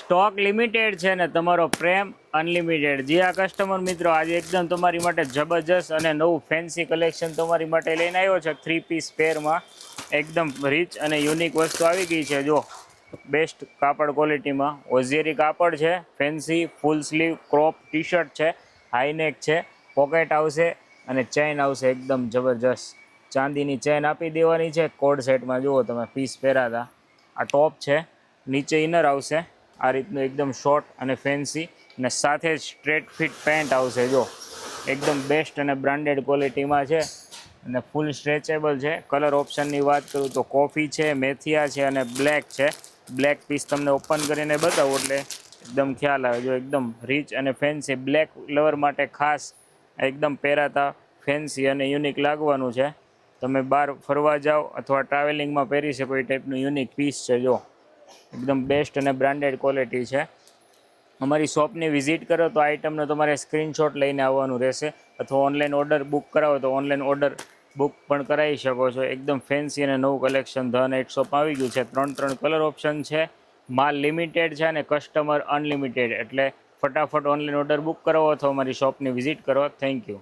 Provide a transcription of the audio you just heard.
Stock limited છે ને તમારો પ્રેમ અનલિમિટેડ। જી આ કસ્ટમર મિત્રો, આજે એકદમ તમારી માટે જબરજસ્ત અને નવું ફેન્સી કલેક્શન તમારી માટે લઈને આવ્યો છે। 3 પીસ પેરમાં એકદમ રીચ અને યુનિક વસ્તુ આવી ગઈ છે। જો બેસ્ટ કાપડ ક્વોલિટીમાં ઓઝિયરી કાપડ છે, ફેન્સી ફૂલ સ્લીવ ક્રોપ ટી શર્ટ છે, હાઈનેક છે, પોકેટ આવશે અને ચેન આવશે એકદમ જબરજસ્ત। ચાંદીની ચેન આપી દેવાની છે કોડ સેટમાં। જુઓ તમે પીસ પહેરાતા, આ ટોપ છે, નીચે ઇનર આવશે આ રીતનું એકદમ શોર્ટ અને ફેન્સી, અને સાથે જ સ્ટ્રેટ ફિટ પેન્ટ આવશે। જો એકદમ બેસ્ટ અને બ્રાન્ડેડ ક્વોલિટીમાં છે અને ફૂલ સ્ટ્રેચેબલ છે। કલર ઓપ્શનની વાત કરું તો કોફી છે, મેથિયા છે અને બ્લેક છે। બ્લેક પીસ તમને ઓપન કરીને બતાવું એટલે એકદમ ખ્યાલ આવે। જો એકદમ રીચ અને ફેન્સી બ્લેક લવર માટે ખાસ એકદમ પહેરાતા ફેન્સી અને યુનિક લાગવાનું છે। તમે બહાર ફરવા જાઓ અથવા ટ્રાવેલિંગમાં પહેરી શકો એ ટાઈપનું યુનિક પીસ છે। જો એકદમ બેસ્ટ અને બ્રાન્ડેડ ક્વોલિટી છે। અમારી શોપની વિઝિટ કરો તો આઇટમનો તમારે સ્ક્રીનશોટ લઈને આવવાનું રહેશે, અથવા ઓનલાઈન ઓર્ડર બુક કરાવો તો ઓનલાઈન ઓર્ડર બુક પણ કરાવી શકો છો। એકદમ ફેન્સી અને નવું કલેક્શન ધ નાઇટ શોપ આવી ગયું છે। 3 કલર ઓપ્શન છે, માલ લિમિટેડ છે અને કસ્ટમર અનલિમિટેડ, એટલે ફટાફટ ઓનલાઈન ઓર્ડર બુક કરાવો અથવા અમારી શોપની વિઝિટ કરો। Thank you.